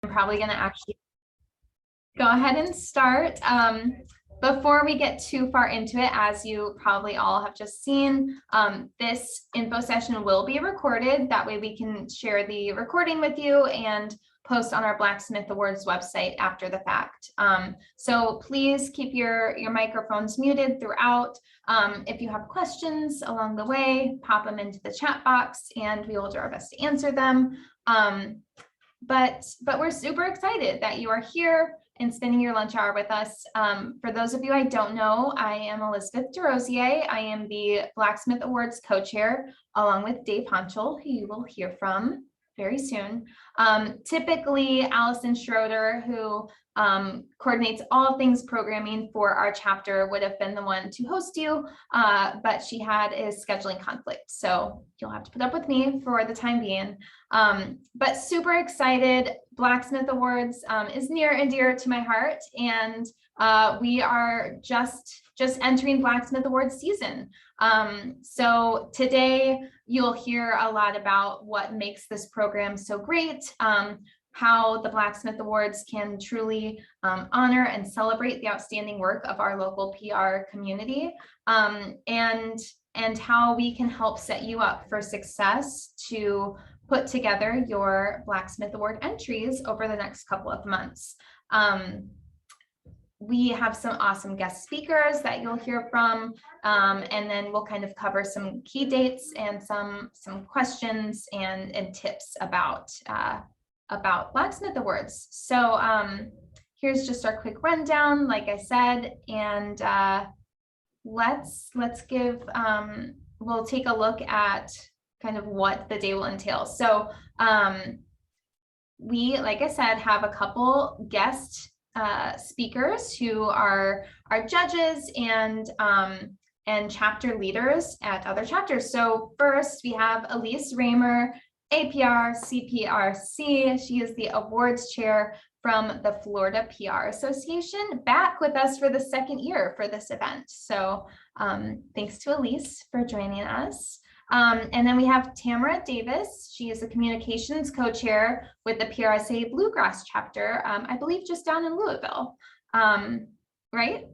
I'm probably going to actually go ahead and start. Before we get too far into it, as you probably all have just seen, this info session will be recorded. That way we can share the recording with you and post on our Blacksmith Awards website after the fact. So please keep your microphones muted throughout. If you have questions along the way, pop them into the chat box and we will do our best to answer them. But we're super excited that you are here and spending your lunch hour with us. For those of you I don't know, I am Elizabeth DeRosier. I am the Blacksmith Awards co-chair, along with Dave Honchel, who you will hear from very soon. Typically, Allison Schroeder, who coordinates all things programming for our chapter, would have been the one to host you, but she had a scheduling conflict. So you'll have to put up with me for the time being. But super excited. Blacksmith Awards is near and dear to my heart. And we are just entering Blacksmith Awards season. So today you'll hear a lot about what makes this program so great, how the Blacksmith Awards can truly honor and celebrate the outstanding work of our local PR community, and how we can help set you up for success to put together your Blacksmith Award entries over the next couple of months. We have some awesome guest speakers that you'll hear from, and then we'll kind of cover some key dates and some questions and tips about Blacksmith Awards. So here's just our quick rundown, like I said, and let's give, we'll take a look at kind of what the day will entail. So we, like I said, have a couple guest speakers who are our judges and chapter leaders at other chapters. So first we have Elise Raymer, APR CPRC. She is the awards chair from the Florida PR Association, back with us for the second year for this event. So thanks to Elise for joining us. And then we have Tamara Davis. She is the communications co-chair with the PRSA Bluegrass chapter, I believe just down in Louisville, right?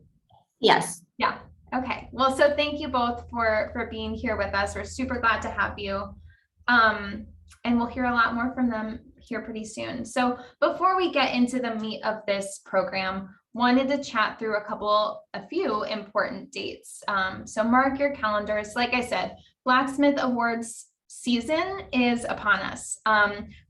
Yes. Yeah. Okay. Well, so thank you both for being here with us. We're super glad to have you. And we'll hear a lot more from them here pretty soon. So before we get into the meat of this program, wanted to chat through a few important dates. So mark your calendars. Like I said, Blacksmith Awards season is upon us.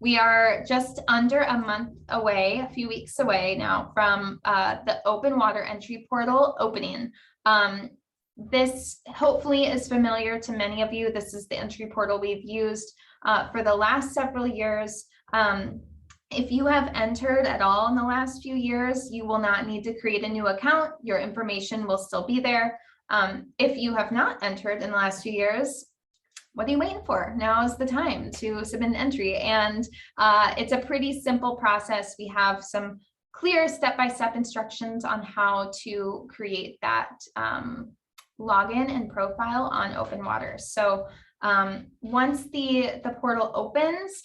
We are just under a month away, a few weeks away now from the open water entry portal opening. This hopefully is familiar to many of you. This is the entry portal we've used for the last several years. If you have entered at all in the last few years, you will not need to create a new account. Your information will still be there. If you have not entered in the last few years, what are you waiting for? Now is the time to submit an entry. And it's a pretty simple process. We have some clear step-by-step instructions on how to create that login and profile on Open Water. So once the portal opens,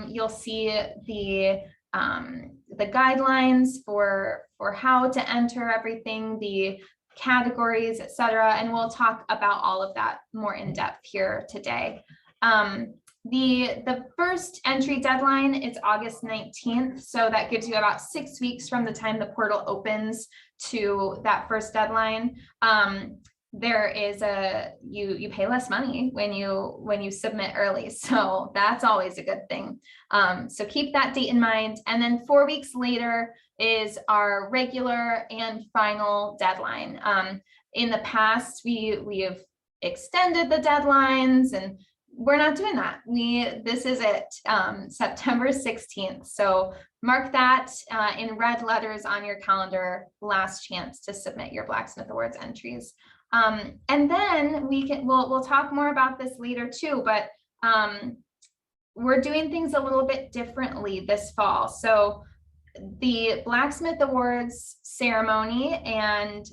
you'll see the guidelines for how to enter everything, the categories, etc. And we'll talk about all of that more in depth here today. The first entry deadline is August 19th. So that gives you about 6 weeks from the time the portal opens to that first deadline. There is you pay less money when you submit early, so that's always a good thing. So keep that date in mind. And then 4 weeks later is our regular and final deadline. In the past, we have extended the deadlines, and we're not doing that. This is it, September 16th. So mark that in red letters on your calendar. Last chance to submit your Blacksmith Awards entries. And then we'll talk more about this later too, but we're doing things a little bit differently this fall. So the Blacksmith Awards ceremony and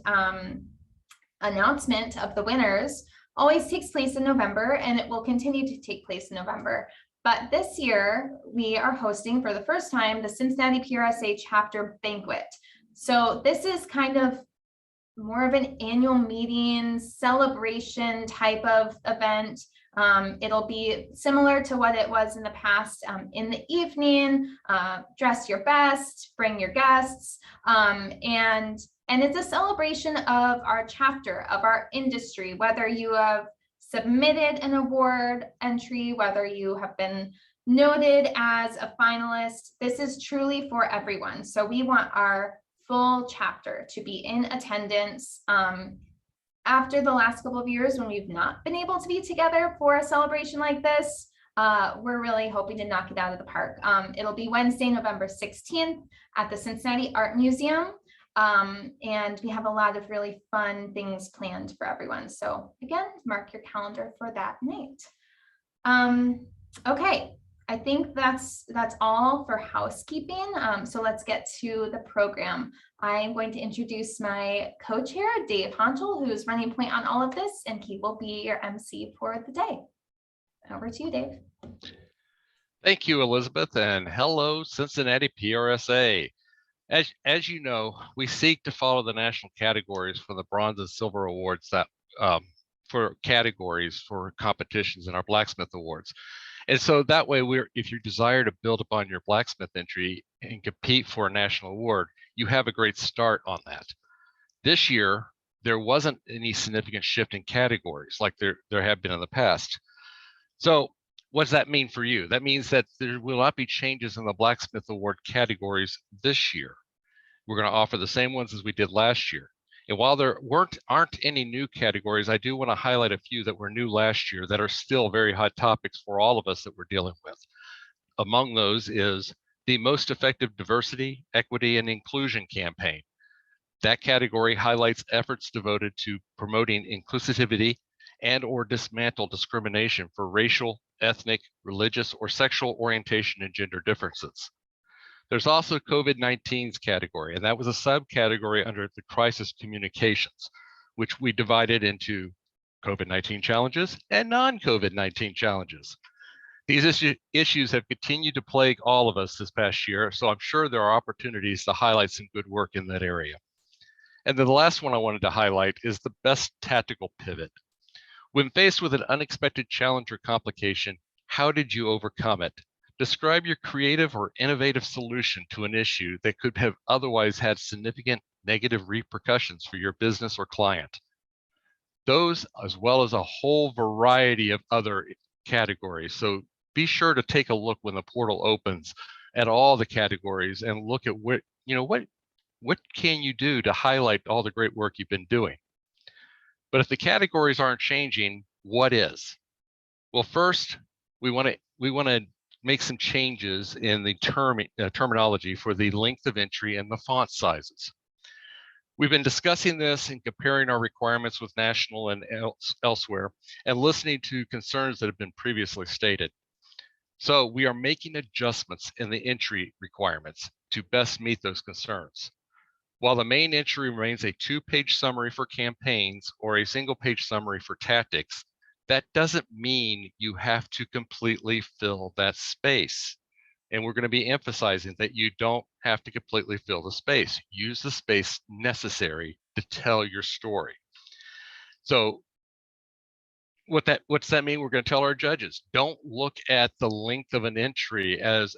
announcement of the winners always takes place in November, and it will continue to take place in November. But this year, we are hosting for the first time the Cincinnati PRSA chapter banquet. So this is kind of more of an annual meeting celebration type of event. It'll be similar to what it was in the past. In the evening, dress your best, bring your guests, and it's a celebration of our chapter, of our industry, whether you have submitted an award entry, whether you have been noted as a finalist. This is truly for everyone. So we want our full chapter to be in attendance. After the last couple of years when we've not been able to be together for a celebration like this, we're really hoping to knock it out of the park. It'll be Wednesday, November 16th at the Cincinnati Art Museum. And we have a lot of really fun things planned for everyone. So again, mark your calendar for that night. Okay, I think that's all for housekeeping. So let's get to the program. I'm going to introduce my co-chair, Dave Honchel, who's running point on all of this, and he will be your MC for the day. Over to you, Dave. Thank you, Elizabeth, and hello, Cincinnati PRSA. As you know, we seek to follow the national categories for the bronze and silver awards that for categories for competitions in our Blacksmith Awards. And so that way, if you desire to build upon your Blacksmith entry and compete for a national award, you have a great start on that. This year, there wasn't any significant shift in categories like there have been in the past. So what does that mean for you? That means that there will not be changes in the Blacksmith Award categories this year. We're going to offer the same ones as we did last year. And while there aren't any new categories, I do want to highlight a few that were new last year that are still very hot topics for all of us that we're dealing with. Among those is the Most Effective Diversity, Equity, and Inclusion campaign. That category highlights efforts devoted to promoting inclusivity and/or dismantle discrimination for racial, ethnic, religious, or sexual orientation and gender differences. There's also COVID-19's category, and that was a subcategory under the crisis communications, which we divided into COVID-19 challenges and non-COVID-19 challenges. These issues have continued to plague all of us this past year, so I'm sure there are opportunities to highlight some good work in that area. And then the last one I wanted to highlight is the best tactical pivot. When faced with an unexpected challenge or complication, how did you overcome it? Describe your creative or innovative solution to an issue that could have otherwise had significant negative repercussions for your business or client. Those, as well as a whole variety of other categories. So be sure to take a look when the portal opens at all the categories and look at what can you do to highlight all the great work you've been doing. But if the categories aren't changing, what is? Well, first, we want to make some changes in the terminology for the length of entry and the font sizes. We've been discussing this and comparing our requirements with national and elsewhere and listening to concerns that have been previously stated. So we are making adjustments in the entry requirements to best meet those concerns. While the main entry remains a 2-page summary for campaigns or a single-page summary for tactics, that doesn't mean you have to completely fill that space. And we're going to be emphasizing that you don't have to completely fill the space. Use the space necessary to tell your story. So what's that mean? We're going to tell our judges, don't look at the length of an entry as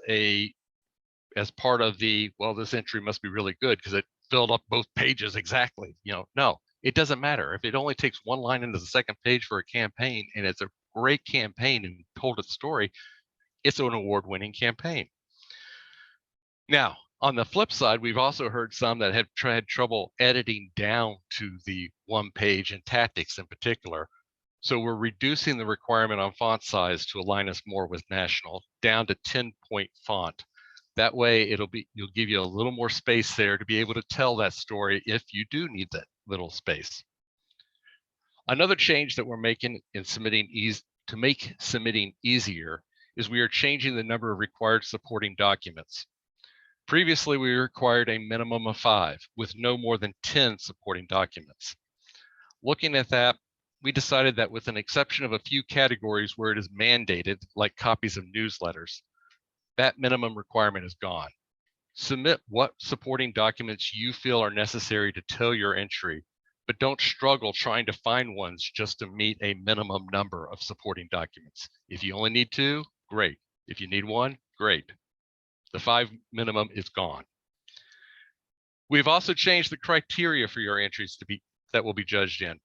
part of the, well, this entry must be really good because it filled up both pages exactly. No. It doesn't matter. If it only takes one line into the second page for a campaign and it's a great campaign and told its story, it's an award-winning campaign. Now, on the flip side, we've also heard some that have had trouble editing down to the 1 page in tactics in particular. So we're reducing the requirement on font size to align us more with national, down to 10-point font. That way it'll give you a little more space there to be able to tell that story if you do need that little space. Another change that we're making in to make submitting easier is we are changing the number of required supporting documents. Previously, we required a minimum of 5 with no more than 10 supporting documents. Looking at that, we decided that with an exception of a few categories where it is mandated, like copies of newsletters, that minimum requirement is gone. Submit what supporting documents you feel are necessary to tell your entry, but don't struggle trying to find ones just to meet a minimum number of supporting documents. If you only need 2, great. If you need 1, great. The 5 minimum is gone. We've also changed the criteria for your entries that will be judged in.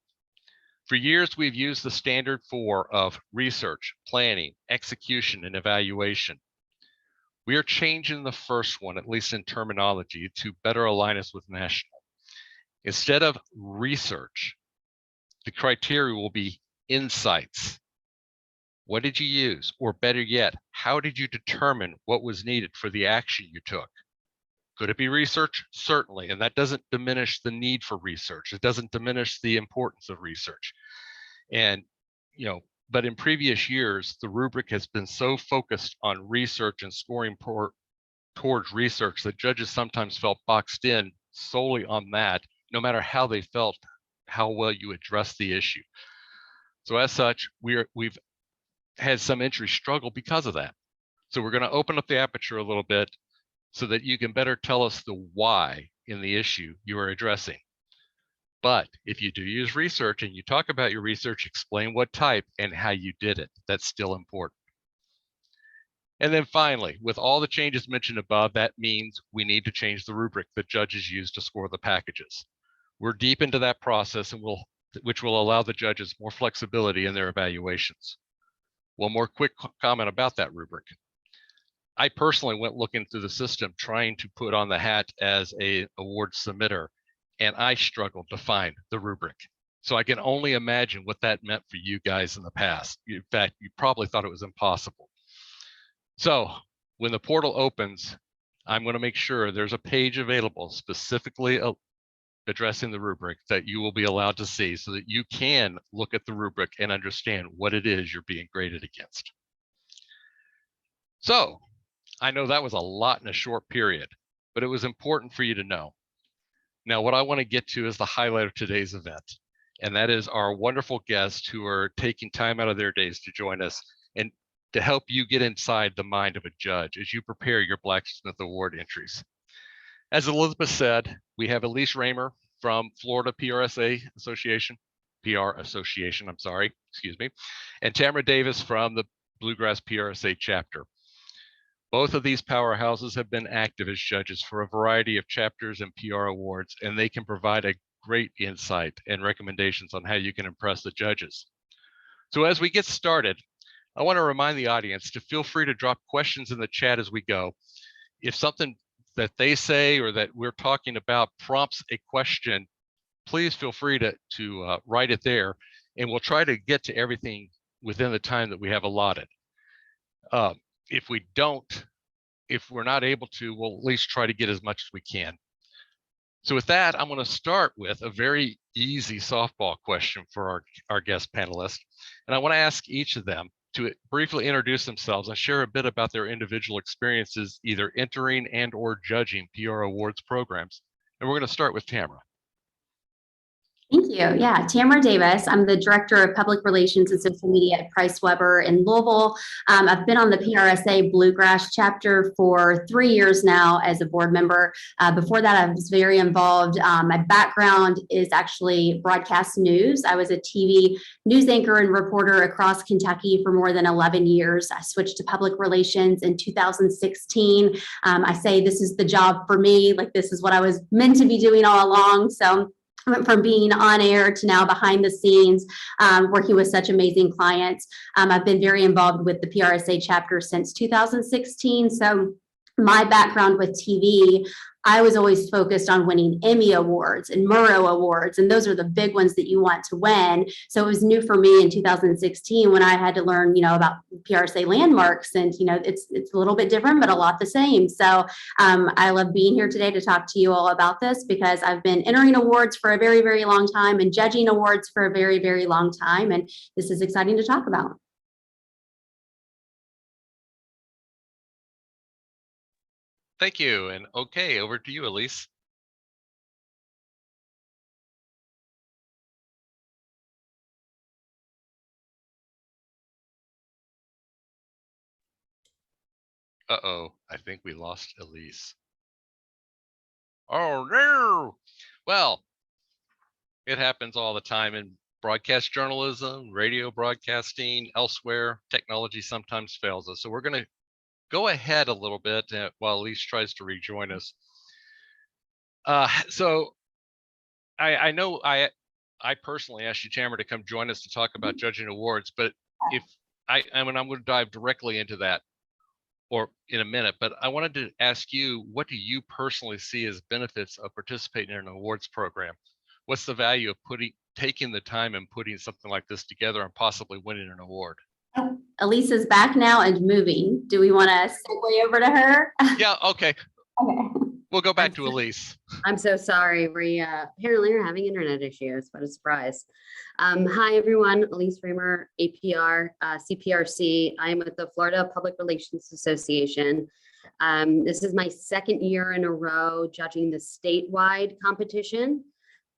For years, we've used the standard 4 of research, planning, execution, and evaluation. We are changing the first one, at least in terminology, to better align us with national. Instead of research, the criteria will be insights. What did you use? Or better yet, how did you determine what was needed for the action you took? Could it be research? Certainly, and that doesn't diminish the need for research. It doesn't diminish the importance of research. And, but in previous years, the rubric has been so focused on research and scoring towards research that judges sometimes felt boxed in solely on that, no matter how they felt, how well you address the issue. So as such, we've had some entries struggle because of that. So we're going to open up the aperture a little bit so that you can better tell us the why in the issue you are addressing. But if you do use research and you talk about your research, explain what type and how you did it. That's still important. And then finally, with all the changes mentioned above, that means we need to change the rubric that judges use to score the packages. We're deep into that process, and which will allow the judges more flexibility in their evaluations. One more quick comment about that rubric. I personally went looking through the system trying to put on the hat as an award submitter, and I struggled to find the rubric. So I can only imagine what that meant for you guys in the past. In fact, you probably thought it was impossible. So when the portal opens, I'm going to make sure there's a page available specifically addressing the rubric that you will be allowed to see so that you can look at the rubric and understand what it is you're being graded against. So I know that was a lot in a short period, but it was important for you to know. Now, what I want to get to is the highlight of today's event, and that is our wonderful guests who are taking time out of their days to join us and to help you get inside the mind of a judge as you prepare your Blacksmith Award entries. As Elizabeth said, we have Elise Raymer from Florida PR Association, and Tamara Davis from the Bluegrass PRSA chapter. Both of these powerhouses have been active as judges for a variety of chapters and PR awards, and they can provide a great insight and recommendations on how you can impress the judges. So as we get started, I want to remind the audience to feel free to drop questions in the chat as we go. If something that they say or that we're talking about prompts a question, please feel free to write it there, and we'll try to get to everything within the time that we have allotted. If we're not able to, we'll at least try to get as much as we can. So with that, I'm going to start with a very easy softball question for our guest panelists. And I want to ask each of them to briefly introduce themselves and share a bit about their individual experiences, either entering and or judging PR awards programs. And we're going to start with Tamara. Thank you. Yeah, Tamara Davis. I'm the Director of Public Relations and Social Media at Price Weber in Louisville. I've been on the PRSA Bluegrass chapter for 3 years now as a board member. Before that, I was very involved. My background is actually broadcast news. I was a TV news anchor and reporter across Kentucky for more than 11 years. I switched to public relations in 2016. I say this is the job for me, like this is what I was meant to be doing all along. So I went from being on air to now behind the scenes, working with such amazing clients. I've been very involved with the PRSA chapter since 2016. So my background with TV, I was always focused on winning Emmy Awards and Murrow Awards, and those are the big ones that you want to win. So it was new for me in 2016 when I had to learn, about PRSA landmarks, and it's a little bit different, but a lot the same. So I love being here today to talk to you all about this because I've been entering awards for a very, very long time and judging awards for a very, very long time, and this is exciting to talk about. Thank you. And okay, over to you, Elise. Uh-oh, I think we lost Elise. Oh no. Well, it happens all the time in broadcast journalism, radio broadcasting, elsewhere. Technology sometimes fails us. So we're going to go ahead a little bit while Elise tries to rejoin us. So I know I personally asked you, Tamara, to come join us to talk about judging awards, but if I'm going to dive directly into that or in a minute, but I wanted to ask you, what do you personally see as benefits of participating in an awards program? What's the value of taking the time and putting something like this together and possibly winning an award? Elise is back now and moving. Do we want to segue over to her? Yeah, okay. Okay. We'll go back to Elise. I'm so sorry. We apparently are having internet issues. What a surprise. Hi, everyone. Elise Reamer, APR, CPRC. I am with the Florida Public Relations Association. This is my second year in a row judging the statewide competition.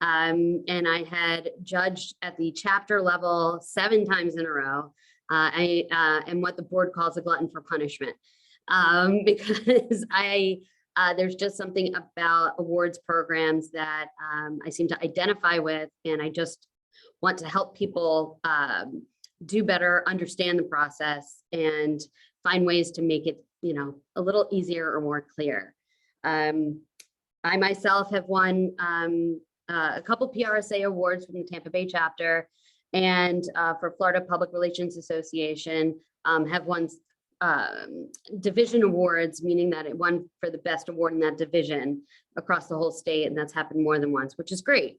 And I had judged at the chapter level 7 times in a row. I am what the board calls a glutton for punishment because there's just something about awards programs that I seem to identify with, and I just want to help people do better, understand the process, and find ways to make it, a little easier or more clear. I myself have won a couple PRSA awards from the Tampa Bay chapter, and for Florida Public Relations Association, have won division awards, meaning that it won for the best award in that division across the whole state, and that's happened more than once, which is great.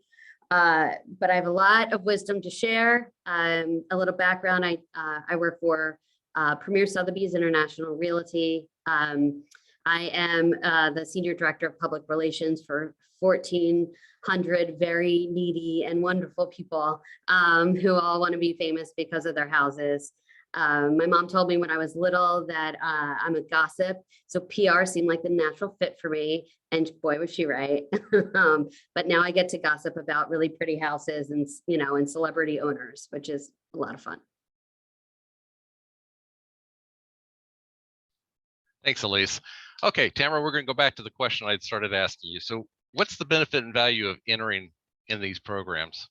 But I have a lot of wisdom to share. A little background, I work for Premier Sotheby's International Realty. I am the Senior Director of Public Relations for 1,400 very needy and wonderful people who all want to be famous because of their houses. My mom told me when I was little that I'm a gossip, so PR seemed like the natural fit for me, and boy, was she right. But now I get to gossip about really pretty houses and, and celebrity owners, which is a lot of fun. Thanks, Elise. Okay, Tamara, we're going to go back to the question I'd started asking you. So what's the benefit and value of entering in these programs?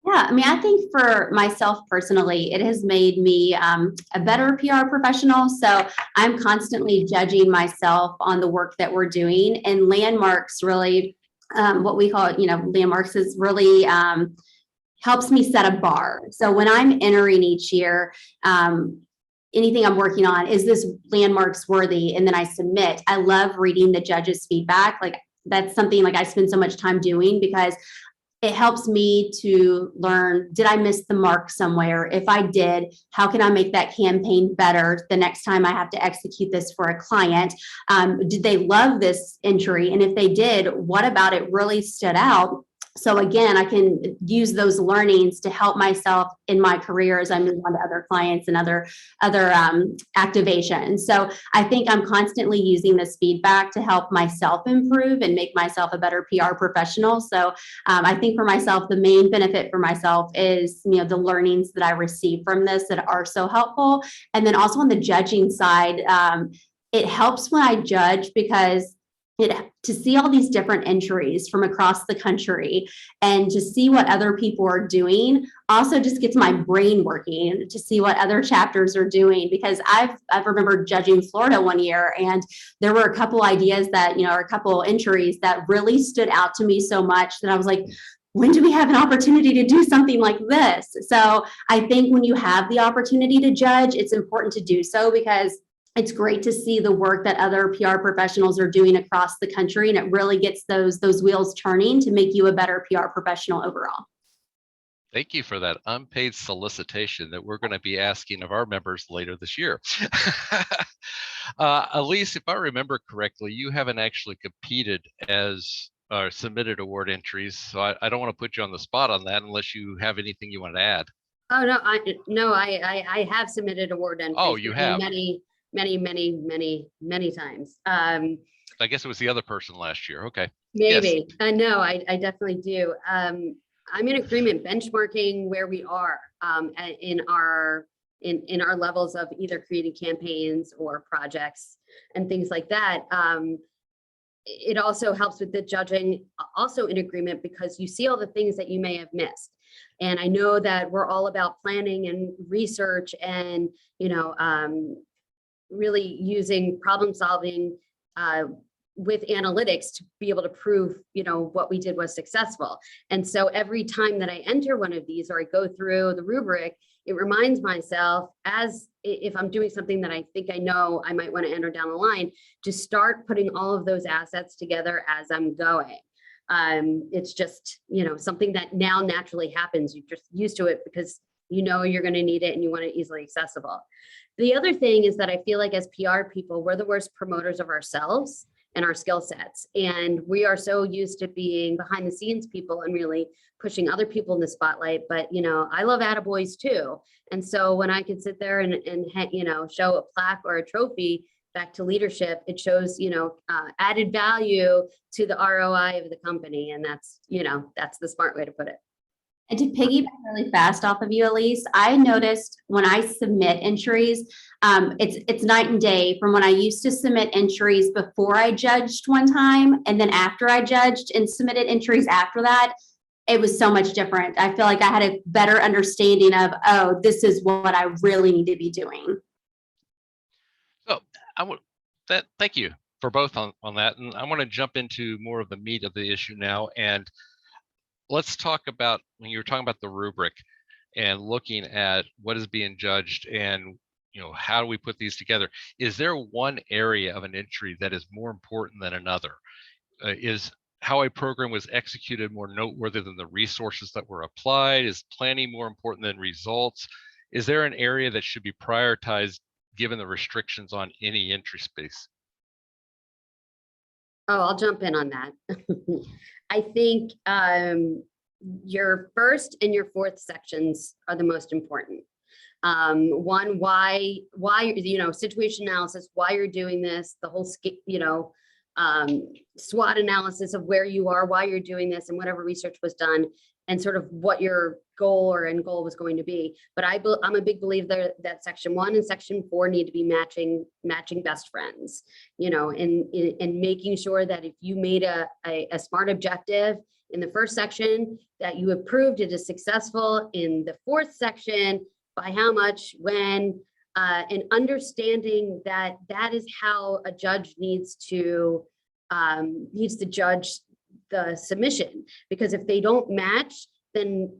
Yeah, I think for myself personally, it has made me a better PR professional. So I'm constantly judging myself on the work that we're doing, and landmarks really, what we call it, landmarks is really helps me set a bar. So when I'm entering each year, anything I'm working on, is this landmarks worthy? And then I submit. I love reading the judges' feedback. Like that's something like I spend so much time doing because it helps me to learn, did I miss the mark somewhere? If I did, how can I make that campaign better the next time I have to execute this for a client? Did they love this entry? And if they did, what about it really stood out? So again, I can use those learnings to help myself in my career as I move on to other clients and other activations. So I think I'm constantly using this feedback to help myself improve and make myself a better PR professional. So I think for myself, the main benefit for myself is, the learnings that I receive from this that are so helpful. And then also on the judging side, it helps when I judge because to see all these different entries from across the country and to see what other people are doing also just gets my brain working to see what other chapters are doing, because I remember judging Florida one year and there were a couple ideas that, or a couple entries that really stood out to me so much that I was like, when do we have an opportunity to do something like this? So I think when you have the opportunity to judge, it's important to do so because it's great to see the work that other PR professionals are doing across the country, and it really gets those wheels turning to make you a better PR professional overall. Thank you for that unpaid solicitation that we're going to be asking of our members later this year. Elise, if I remember correctly, you haven't actually competed as submitted award entries, so I don't want to put you on the spot on that unless you have anything you want to add. Oh, no, I have submitted award entries. Oh, you have? Many times. I guess it was the other person last year. Okay. Maybe. Yes. No, I definitely do. I'm in agreement benchmarking where we are in our in our levels of either creating campaigns or projects and things like that. It also helps with the judging, also in agreement, because you see all the things that you may have missed. And I know that we're all about planning and research and, really using problem solving with analytics to be able to prove, what we did was successful. And so every time that I enter one of these or I go through the rubric, it reminds myself, as if I'm doing something that I think I know I might want to enter down the line, to start putting all of those assets together as I'm going. It's just, something that now naturally happens. You're just used to it because you're going to need it and you want it easily accessible. The other thing is that I feel like as PR people, we're the worst promoters of ourselves and our skill sets. And we are so used to being behind the scenes people and really pushing other people in the spotlight. But, I love attaboys too. And so when I could sit there and show a plaque or a trophy back to leadership, it shows, added value to the ROI of the company. And that's the smart way to put it. And to piggyback really fast off of you, Elise, I noticed when I submit entries, it's night and day from when I used to submit entries before I judged one time, and then after I judged and submitted entries after that, it was so much different. I feel like I had a better understanding of, oh, this is what I really need to be doing. So thank you for both on that. And I want to jump into more of the meat of the issue now. And let's talk about, when you were talking about the rubric and looking at what is being judged and, how do we put these together? Is there one area of an entry that is more important than another? Is how a program was executed more noteworthy than the resources that were applied? Is planning more important than results? Is there an area that should be prioritized given the restrictions on any entry space? Oh, I'll jump in on that. I think your first and your fourth sections are the most important. One, why, situation analysis, why you're doing this, the whole, SWOT analysis of where you are, why you're doing this, and whatever research was done, and sort of what your goal or end goal was going to be. But I'm a big believer that section 1 and section 4 need to be matching best friends, and making sure that if you made a smart objective in the first section, that you have proved it is successful in the fourth section, by how much, when, and understanding that that is how a judge needs to judge the submission. Because if they don't match, then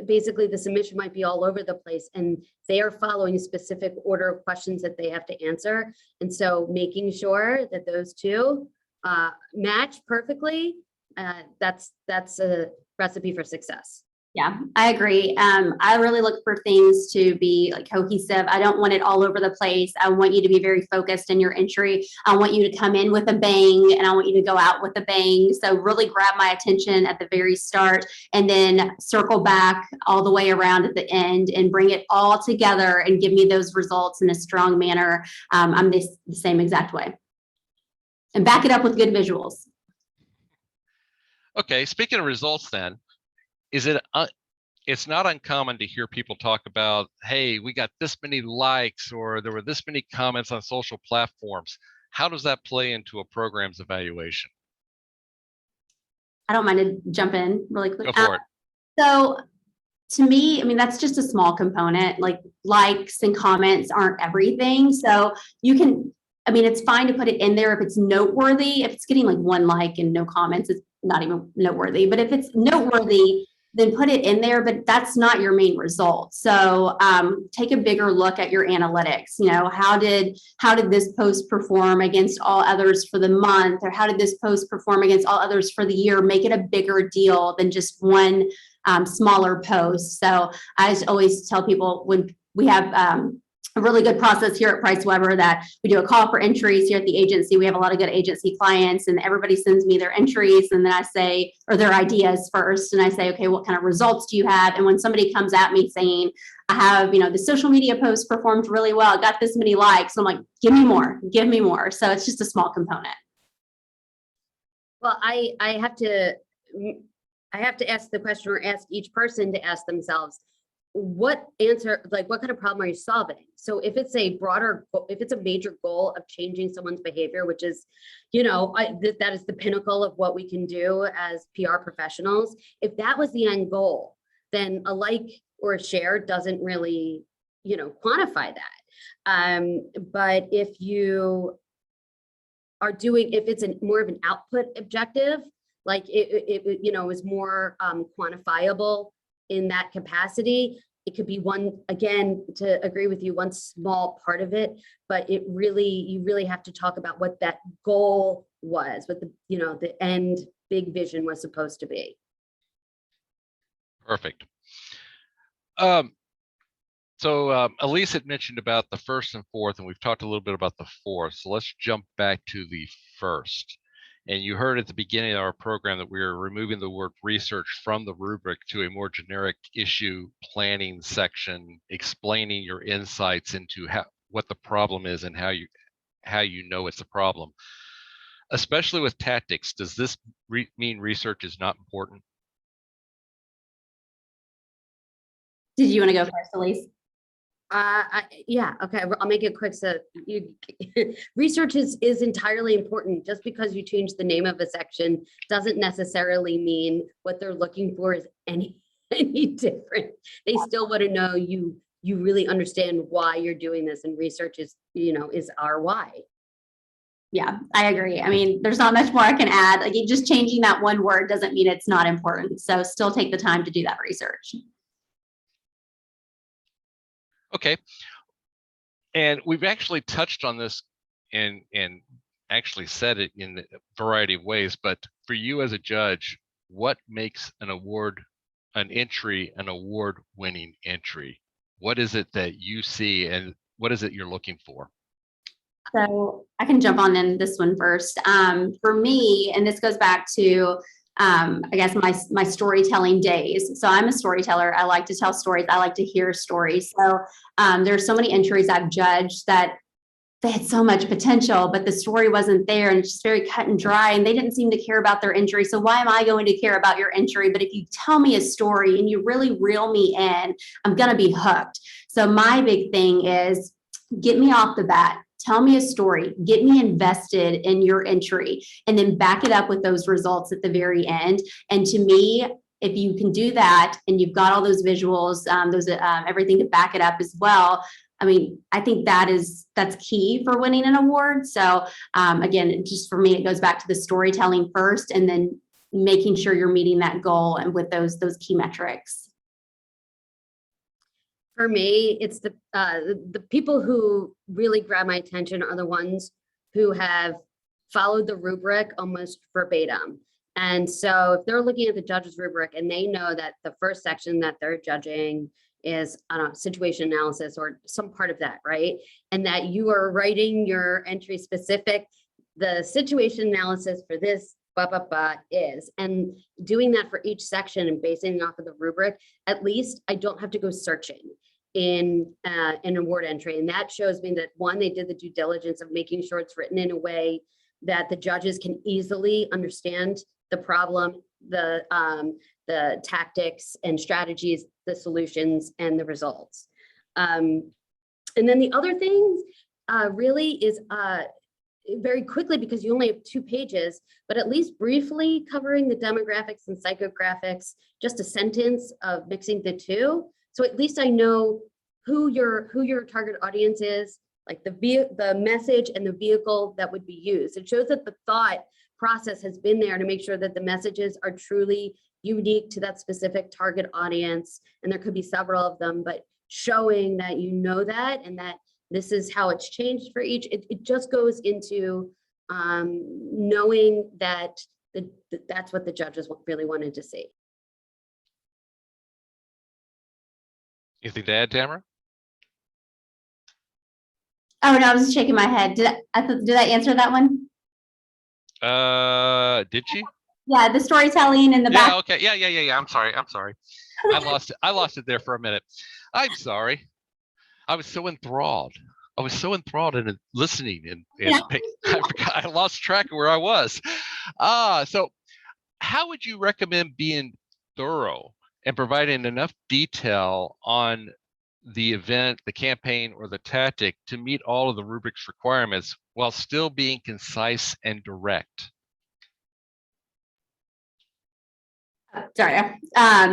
basically the submission might be all over the place, and they are following a specific order of questions that they have to answer. And so making sure that those two match perfectly, that's a recipe for success. Yeah, I agree. I really look for things to be like cohesive. I don't want it all over the place. I want you to be very focused in your entry. I want you to come in with a bang, and I want you to go out with a bang. So really grab my attention at the very start, and then circle back all the way around at the end and bring it all together and give me those results in a strong manner. I'm the same exact way. And back it up with good visuals. Okay, speaking of results then, it's not uncommon to hear people talk about, hey, we got this many likes, or there were this many comments on social platforms. How does that play into a program's evaluation? I don't mind to jump in really quick. Go for it. So to me, I mean, that's just a small component. Like likes and comments aren't everything. So you can, I mean, it's fine to put it in there if it's noteworthy. If it's getting like 1 like and no comments, it's not even noteworthy. But if it's noteworthy, then put it in there, but that's not your main result. So take a bigger look at your analytics. How did this post perform against all others for the month, or how did this post perform against all others for the year? Make it a bigger deal than just one smaller post. So I just always tell people, when we have a really good process here at Price Weber, that we do a call for entries here at the agency. We have a lot of good agency clients, and everybody sends me their entries, and then I say, or their ideas first, and I say, okay, what kind of results do you have? And when somebody comes at me saying, I have, the social media post performed really well, I got this many likes, I'm like, give me more. So it's just a small component. Well, I have to ask the question, or ask each person to ask themselves, what answer, like what kind of problem are you solving? So if it's a broader, if it's a major goal of changing someone's behavior, which is, that is the pinnacle of what we can do as PR professionals. If that was the end goal, then a like or a share doesn't really, quantify that. But if you are doing, if it's more of an output objective, like it is more quantifiable in that capacity, it could be one, again, to agree with you, one small part of it, but you really have to talk about what that goal was, what the end big vision was supposed to be. Perfect. So Elise had mentioned about the first and fourth, and we've talked a little bit about the fourth. So let's jump back to the first. And you heard at the beginning of our program that we are removing the word research from the rubric to a more generic issue planning section, explaining your insights into what the problem is and how you know it's a problem. Especially with tactics, does this mean research is not important? Did you want to go first, Elise? Yeah, okay, I'll make it quick. So research is entirely important. Just because you change the name of a section doesn't necessarily mean what they're looking for is any different. They still want to know you really understand why you're doing this, and research is our why. Yeah, I agree. I mean, there's not much more I can add. Like, just changing that one word doesn't mean it's not important. So still take the time to do that research. Okay, and we've actually touched on this and actually said it in a variety of ways, but for you as a judge, what makes an entry an award-winning entry? What is it that you see, and what is it you're looking for? So I can jump on in this one first. For me, and this goes back to I guess my storytelling days. So I'm a storyteller. I like to tell stories. I like to hear stories. So there's so many entries I've judged that they had so much potential, but the story wasn't there, and it's just very cut and dry, and they didn't seem to care about their entry. So why am I going to care about your entry? But if you tell me a story and you really reel me in, I'm going to be hooked. So my big thing is get me off the bat. Tell me a story, get me invested in your entry, and then back it up with those results at the very end. And to me, if you can do that and you've got all those visuals, everything to back it up as well, I mean, I think that's key for winning an award. So again, just for me, it goes back to the storytelling first, and then making sure you're meeting that goal and with those key metrics. For me, it's the people who really grab my attention are the ones who have followed the rubric almost verbatim. And so if they're looking at the judge's rubric and they know that the first section that they're judging is, I don't know, situation analysis or some part of that, right? And that you are writing your entry specific, the situation analysis for this is, and doing that for each section and basing it off of the rubric, at least I don't have to go searching in an award entry. And that shows me that, one, they did the due diligence of making sure it's written in a way that the judges can easily understand the problem, the tactics and strategies, the solutions, and the results. And then the other thing really is very quickly, because you only have 2 pages, but at least briefly covering the demographics and psychographics, just a sentence of mixing the two. So at least I know who your target audience is, like the message and the vehicle that would be used. It shows that the thought process has been there to make sure that the messages are truly unique to that specific target audience. And there could be several of them, but showing that you know that, and that this is how it's changed for each, it just goes into knowing that that's what the judges really wanted to see. Anything to add, Tamara? Oh, no, I was just shaking my head. Did I answer that one? Did she? Yeah, the storytelling in the back. Yeah, okay. Yeah. I'm sorry. I lost it there for a minute. I'm sorry. I was so enthralled in listening and I lost track of where I was. So how would you recommend being thorough and providing enough detail on the event, the campaign, or the tactic to meet all of the rubric's requirements while still being concise and direct. Sorry.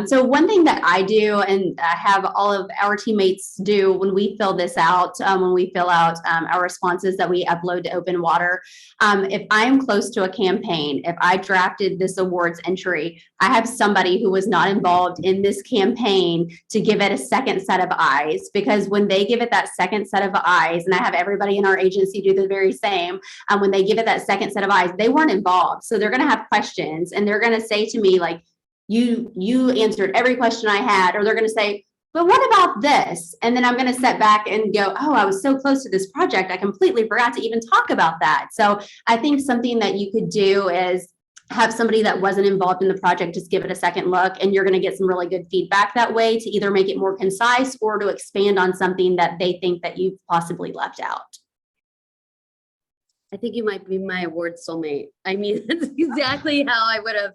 So one thing that I do and have all of our teammates do when we fill this out, when we fill out our responses that we upload to Open Water, if I am close to a campaign, if I drafted this awards entry, I have somebody who was not involved in this campaign to give it a second set of eyes, because when they give it that second set of eyes, and I have everybody in our agency do the very same, when they give it that second set of eyes, they weren't involved. So they're going to have questions and they're going to say to me like, you answered every question I had, or they're going to say, but what about this? And then I'm going to step back and go, oh, I was so close to this project, I completely forgot to even talk about that. So I think something that you could do is have somebody that wasn't involved in the project just give it a second look, and you're going to get some really good feedback that way to either make it more concise or to expand on something that they think that you've possibly left out. I think you might be my award soulmate. I mean, that's exactly how I would have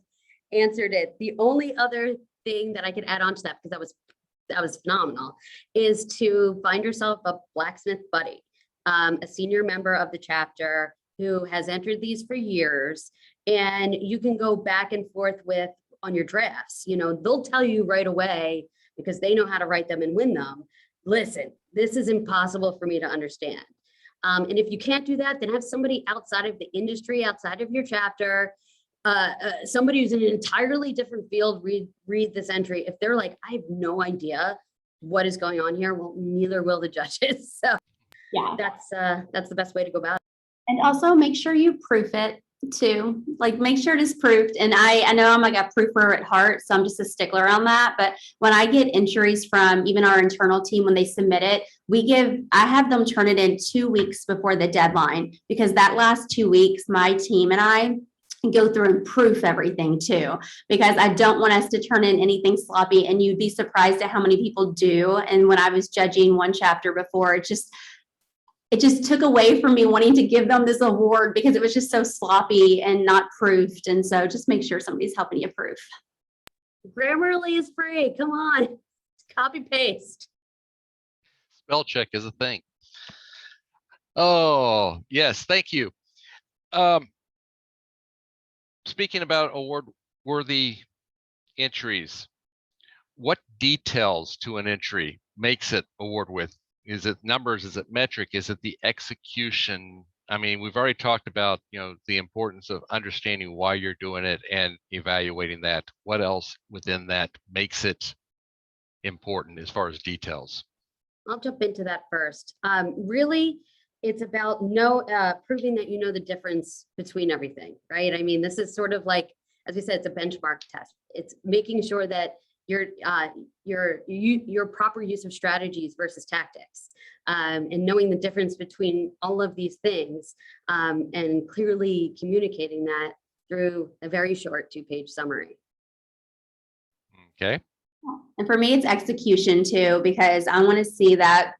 answered it. The only other thing that I could add on to that, because that was phenomenal, is to find yourself a Blacksmith buddy, a senior member of the chapter who has entered these for years, and you can go back and forth with on your drafts. You know, they'll tell you right away, because they know how to write them and win them. Listen, this is impossible for me to understand. And if you can't do that, then have somebody outside of the industry, outside of your chapter, somebody who's in an entirely different field read this entry. If they're like, I have no idea what is going on here, well, neither will the judges. So yeah, that's the best way to go about it. And also make sure you proof it too. Like make sure it is proofed. And I know I'm like a proofer at heart, so I'm just a stickler on that. But when I get entries from even our internal team, when they submit it, I have them turn it in 2 weeks before the deadline, because that last 2 weeks, my team and I go through and proof everything too, because I don't want us to turn in anything sloppy, and you'd be surprised at how many people do. And when I was judging one chapter before, it just took away from me wanting to give them this award, because it was just so sloppy and not proofed. And so just make sure somebody's helping you proof. Grammarly is free. Come on, copy paste. Spell check is a thing. Oh, yes, thank you. Speaking about award-worthy entries, what details to an entry makes it award-worthy? Is it numbers? Is it metric? Is it the execution? I mean, we've already talked about, you know, the importance of understanding why you're doing it and evaluating that. What else within that makes it important as far as details? I'll jump into that first. Really, it's about proving that you know the difference between everything, right? I mean, this is sort of like, as we said, it's a benchmark test. It's making sure that your proper use of strategies versus tactics, and knowing the difference between all of these things, and clearly communicating that through a very short 2-page summary. Okay. And for me, it's execution too, because I want to see that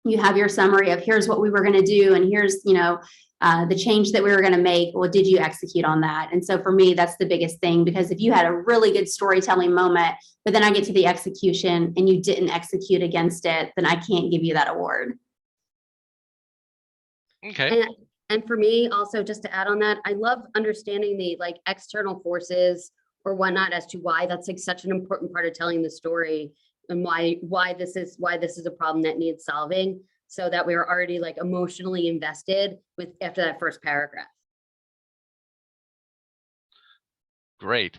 you have your summary of here's what we were going to do, and here's, you know, the change that we were going to make. Well, did you execute on that? And so for me, that's the biggest thing, because if you had a really good storytelling moment, but then I get to the execution and you didn't execute against it, then I can't give you that award. Okay. And for me also, just to add on that, I love understanding the like external forces or whatnot as to why that's like such an important part of telling the story, and why this is a problem that needs solving, so that we were already like emotionally invested with after that first paragraph. Great.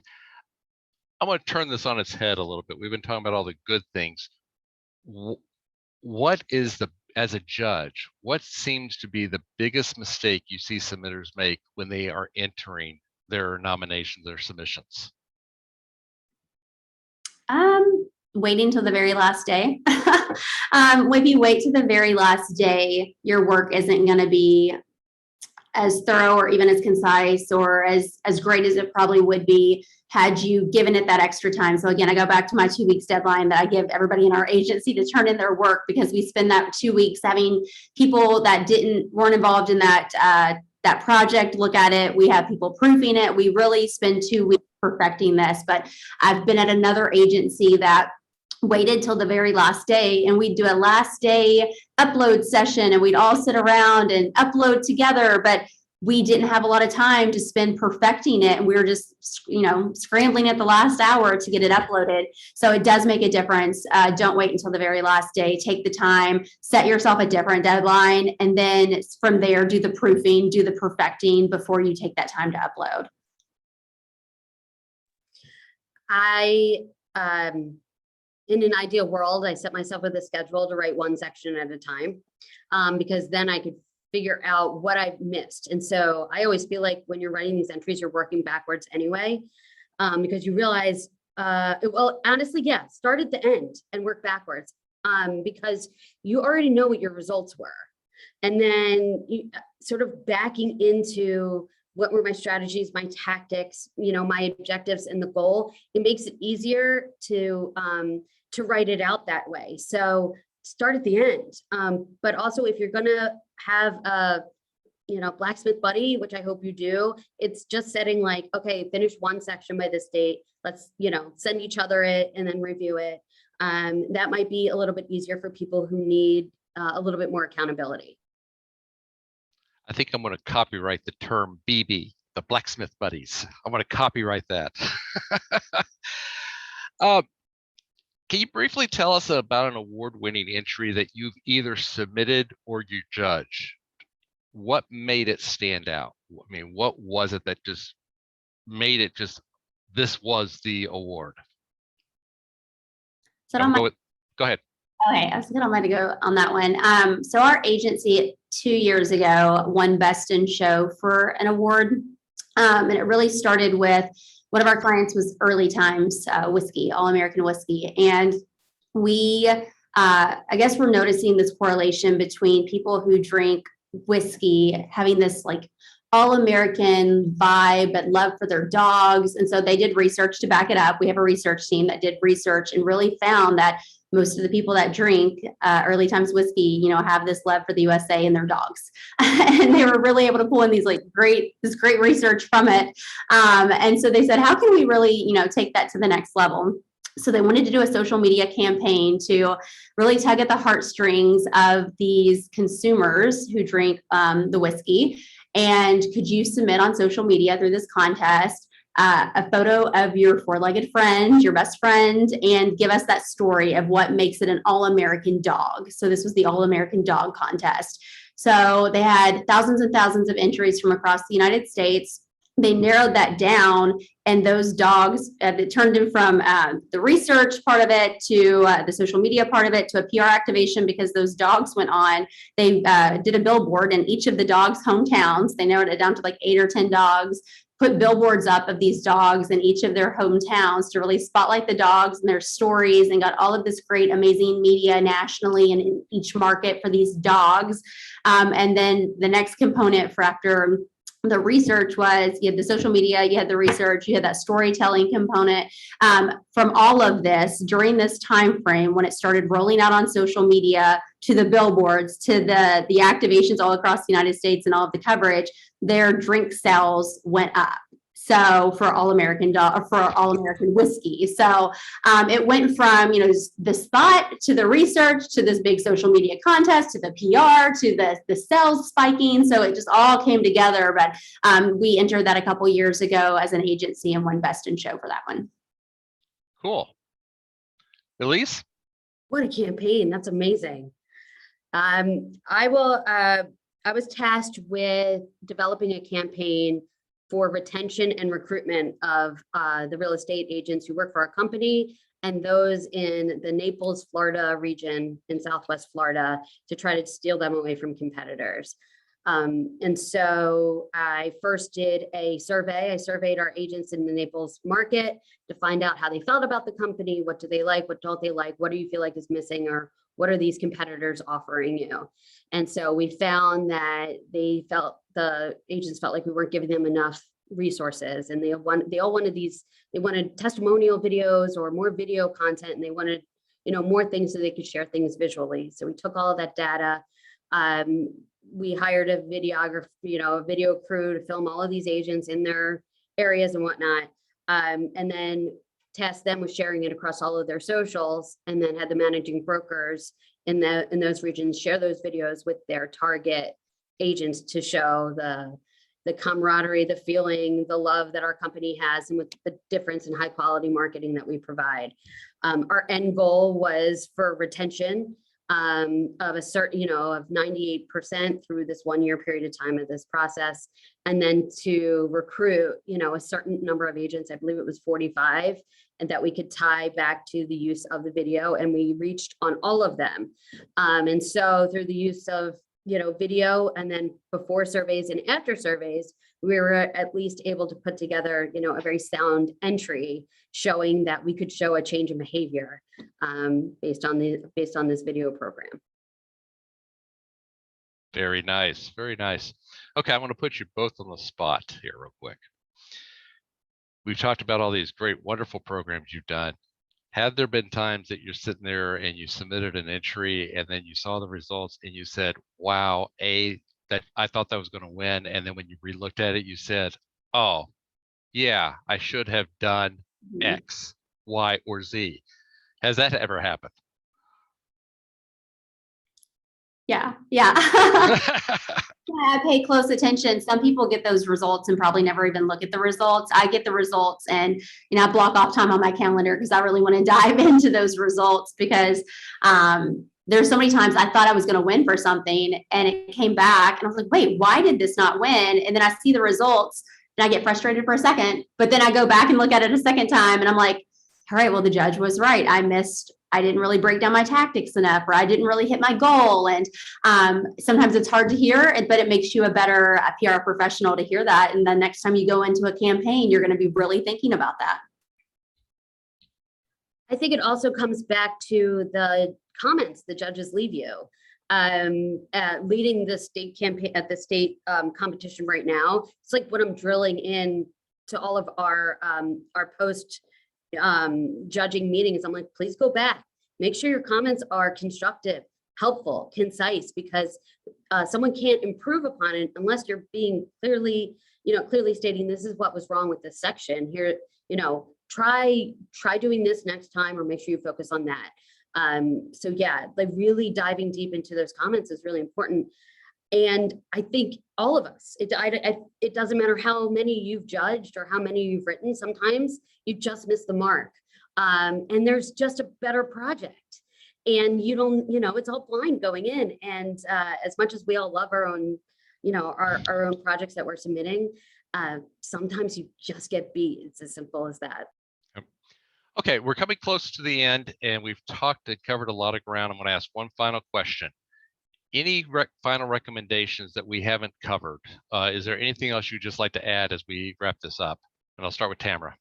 I'm going to turn this on its head a little bit. We've been talking about all the good things. What is as a judge, what seems to be the biggest mistake you see submitters make when they are entering their nominations, their submissions? Waiting till the very last day. If you wait to the very last day, your work isn't going to be as thorough or even as concise or as great as it probably would be had you given it that extra time. So again, I go back to my 2 weeks deadline that I give everybody in our agency to turn in their work, because we spend that 2 weeks having people that weren't involved in that project look at it. We have people proofing it. We really spend 2 weeks perfecting this. But I've been at another agency that waited till the very last day, and we'd do a last day upload session, and we'd all sit around and upload together, but we didn't have a lot of time to spend perfecting it, and we were just, scrambling at the last hour to get it uploaded. So it does make a difference. Don't wait until the very last day. Take the time, set yourself a different deadline, and then from there, do the proofing, do the perfecting before you take that time to upload. In an ideal world, I set myself with a schedule to write one section at a time, because then I could figure out what I've missed. And so I always feel like when you're writing these entries, you're working backwards anyway, because you realize, well, honestly, yeah, start at the end and work backwards, because you already know what your results were. And then you sort of backing into what were my strategies, my tactics, my objectives and the goal, it makes it easier to write it out that way. So start at the end. But also if you're gonna have a, Blacksmith buddy, which I hope you do, it's just setting like, okay, finish one section by this date. Let's, send each other it and then review it. That might be a little bit easier for people who need a little bit more accountability. I think I'm going to copyright the term BB, the Blacksmith buddies. I'm going to copyright that. Can you briefly tell us about an award-winning entry that you've either submitted or you judged? What made it stand out? I mean, what was it that just made it this was the award? So go ahead. Okay, I was going to go on that one. So our agency 2 years ago won Best in Show for an award. And it really started with one of our clients was Early Times Whiskey, All American Whiskey. And we, I guess we're noticing this correlation between people who drink whiskey having this like all-American vibe, but love for their dogs. And so they did research to back it up. We have a research team that did research and really found that most of the people that drink Early Times Whiskey, have this love for the USA and their dogs. And they were really able to pull in these great research from it. And so they said, how can we really, take that to the next level? So they wanted to do a social media campaign to really tug at the heartstrings of these consumers who drink the whiskey. And could you submit on social media through this contest a photo of your four-legged friend, your best friend, and give us that story of what makes it an all-American dog. So this was the All-American Dog Contest. So they had thousands and thousands of entries from across the United States. They narrowed that down, and those dogs, it turned them from the research part of it to the social media part of it to a PR activation, because those dogs went on. They did a billboard in each of the dogs' hometowns. They narrowed it down to 8 or 10 dogs, put billboards up of these dogs in each of their hometowns to really spotlight the dogs and their stories, and got all of this great, amazing media nationally and in each market for these dogs. And then the next component for after the research was you had the social media, you had the research, you had that storytelling component. From all of this during this time frame, when it started rolling out on social media, to the billboards, to the activations all across the United States and all of the coverage, their drink sales went up. So for All American Whiskey. So it went from, this thought to the research to this big social media contest to the PR to the sales spiking. So it just all came together. But we entered that a couple years ago as an agency and won Best in Show for that one. Cool. Elise? What a campaign. That's amazing. I was tasked with developing a campaign for retention and recruitment of the real estate agents who work for our company and those in the Naples, Florida region in Southwest Florida, to try to steal them away from competitors. And so I first did a survey. I surveyed our agents in the Naples market to find out how they felt about the company. What do they like? What don't they like? What do you feel like is missing? Or what are these competitors offering you? And so we found that the agents felt like we weren't giving them enough resources, and they all wanted they wanted testimonial videos or more video content, and they wanted, more things so they could share things visually. So we took all of that data. We hired a videographer, a video crew to film all of these agents in their areas and whatnot. and then tasked them with sharing it across all of their socials, and then had the managing brokers in those regions share those videos with their target agents to show the camaraderie, the feeling, the love that our company has, and with the difference in high quality marketing that we provide. Our end goal was for retention of a certain, of 98% through this 1 year period of time of this process. And then to recruit, a certain number of agents, I believe it was 45, and that we could tie back to the use of the video. And we reached on all of them. And so through the use of, video, and then before surveys and after surveys, we were at least able to put together, a very sound entry showing that we could show a change in behavior based on this video program. Very nice. Very nice. Okay, I want to put you both on the spot here real quick. We've talked about all these great, wonderful programs you've done. Have there been times that you're sitting there and you submitted an entry and then you saw the results and you said, wow, that I thought that was going to win. And then when you re-looked at it, you said, oh, yeah, I should have done X, Y, or Z. Has that ever happened? Yeah. Yeah, I pay close attention. Some people get those results and probably never even look at the results. I get the results and, I block off time on my calendar because I really want to dive into those results, because there's so many times I thought I was going to win for something and it came back and I was like, wait, why did this not win? And then I see the results and I get frustrated for a second, but then I go back and look at it a second time and I'm like, all right, well, the judge was right. I didn't really break down my tactics enough, or I didn't really hit my goal. And sometimes it's hard to hear, but it makes you a better PR professional to hear that. And then next time you go into a campaign, you're going to be really thinking about that. I think it also comes back to the comments the judges leave you. Leading the state campaign at the state competition right now, it's like what I'm drilling in to all of our post judging meetings. I'm like, please go back, make sure your comments are constructive, helpful, concise, because someone can't improve upon it unless you're being clearly stating this is what was wrong with this section here. Try doing this next time, or make sure you focus on that. So yeah, like really diving deep into those comments is really important. And I think all of us, it doesn't matter how many you've judged or how many you've written, sometimes you just miss the mark. And there's just a better project. And you don't, it's all blind going in. And as much as we all love our own, our own projects that we're submitting, sometimes you just get beat. It's as simple as that. Okay, we're coming close to the end and we've talked and covered a lot of ground. I'm going to ask one final question. Any final recommendations that we haven't covered? Is there anything else you'd just like to add as we wrap this up? And I'll start with Tamara.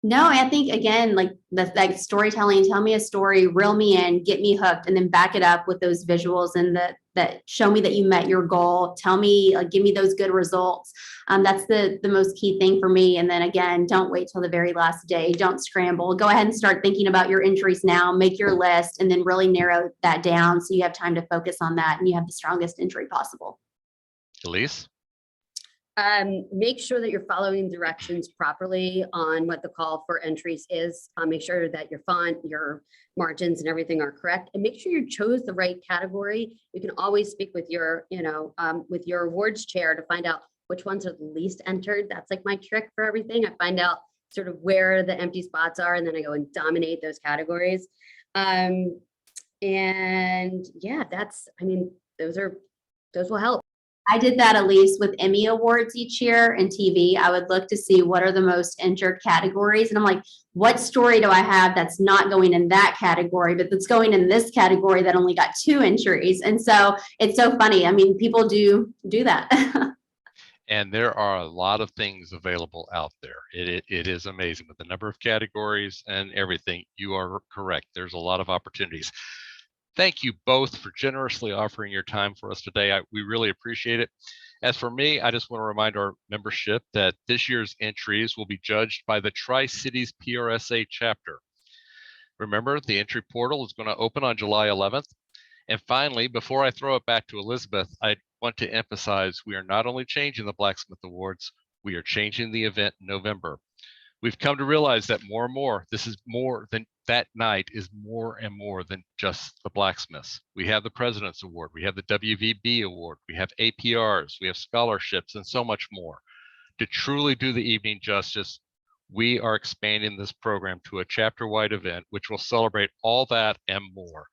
No, I think again, like storytelling, tell me a story, reel me in, get me hooked, and then back it up with those visuals and that show me that you met your goal. Tell me, give me those good results. That's the most key thing for me. And then again, don't wait till the very last day. Don't scramble. Go ahead and start thinking about your entries now, make your list, and then really narrow that down so you have time to focus on that and you have the strongest entry possible. Elise? Make sure that you're following directions properly on what the call for entries is. Make sure that your font, your margins and everything are correct, and make sure you chose the right category. You can always speak with your, with your awards chair to find out which ones are the least entered. That's like my trick for everything. I find out sort of where the empty spots are, and then I go and dominate those categories. And yeah, those will help. I did that, Elise, with Emmy Awards each year in TV. I would look to see what are the most entered categories. And I'm like, what story do I have that's not going in that category, but that's going in this category that only got 2 entries? And so it's so funny. I mean, people do that. And there are a lot of things available out there. It is amazing with the number of categories and everything. You are correct. There's a lot of opportunities. Thank you both for generously offering your time for us today. We really appreciate it. As for me, I just want to remind our membership that this year's entries will be judged by the Tri-Cities PRSA chapter. Remember, the entry portal is going to open on July 11th. And finally, before I throw it back to Elizabeth, I want to emphasize we are not only changing the Blacksmith Awards, We are changing the event in November. We've come to realize that more and more, this is more than that night is more and more than just the Blacksmiths. We have the President's Award, we have the WVB Award, we have APRs, we have scholarships, and so much more. To truly do the evening justice, we are expanding this program to a chapter-wide event, which will celebrate all that and more.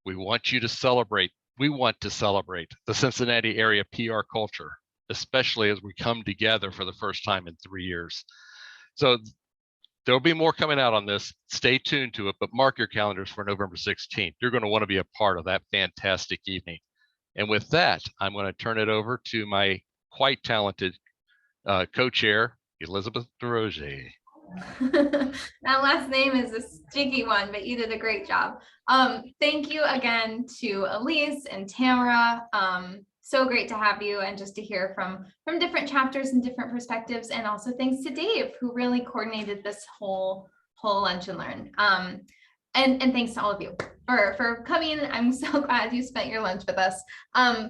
We want you to celebrate. We want to celebrate the Cincinnati area PR culture, especially as we come together for the first time in 3 years. So there'll be more coming out on this. Stay tuned to it, but mark your calendars for November 16th. You're going to want to be a part of that fantastic evening. And with that, I'm going to turn it over to my quite talented co-chair, Elizabeth DeRozier. That last name is a sticky one, but you did a great job. Thank you again to Elise and Tamara. So great to have you and just to hear from different chapters and different perspectives. And also thanks to Dave, who really coordinated this whole lunch and learn. And thanks to all of you for coming. I'm so glad you spent your lunch with us.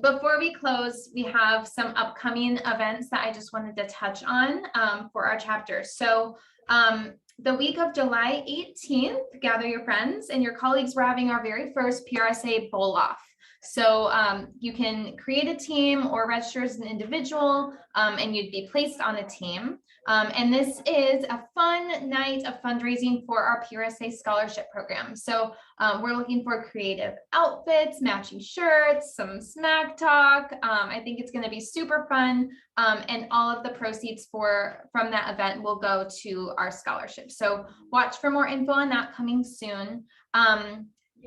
Before we close, we have some upcoming events that I just wanted to touch on for our chapter. So the week of July 18th, gather your friends and your colleagues. We're having our very first PRSA bowl off. So you can create a team or register as an individual, and you'd be placed on a team. And this is a fun night of fundraising for our PRSA scholarship program. So we're looking for creative outfits, matching shirts, some smack talk. I think it's going to be super fun. And all of the proceeds from that event will go to our scholarship. So watch for more info on that coming soon.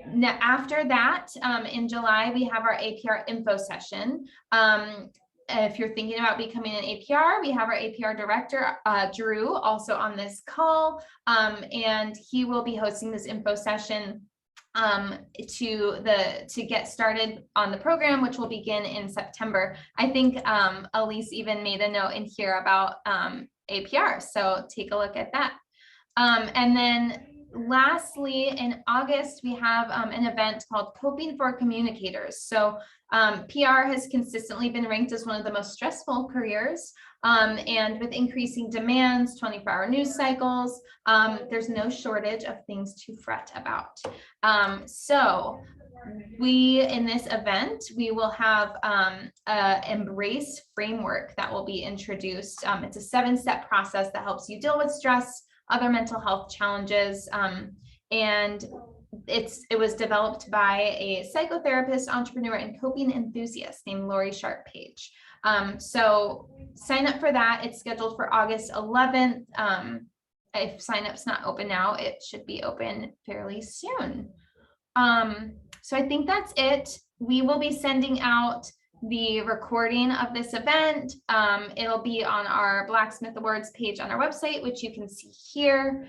Now, after that, in July, we have our APR info session. If you're thinking about becoming an APR, we have our APR director, Drew, also on this call, and he will be hosting this info session to get started on the program, which will begin in September. I think Elise even made a note in here about APR, so take a look at that. And then lastly, in August, we have an event called Coping for Communicators. So PR has consistently been ranked as one of the most stressful careers. And with increasing demands, 24-hour news cycles, there's no shortage of things to fret about. So in this event, we will have an Embrace framework that will be introduced. It's a 7-step process that helps you deal with stress, other mental health challenges, and it was developed by a psychotherapist, entrepreneur, and coping enthusiast named Lori Sharp-Page. So sign up for that. It's scheduled for August 11th. If sign up's not open now, it should be open fairly soon. So I think that's it. We will be sending out the recording of this event. It'll be on our Blacksmith Awards page on our website, which you can see here.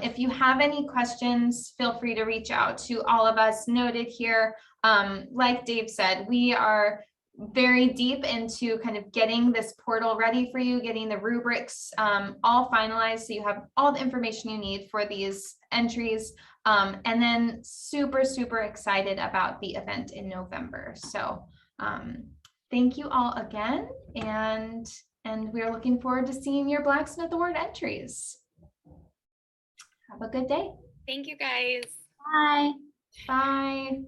If you have any questions, feel free to reach out to all of us noted here. Like Dave said, we are very deep into kind of getting this portal ready for you, getting the rubrics all finalized, so you have all the information you need for these entries. And then super, super excited about the event in November. So thank you all again, and we are looking forward to seeing your Blacksmith Award entries. Have a good day. Thank you, guys. Bye. Bye.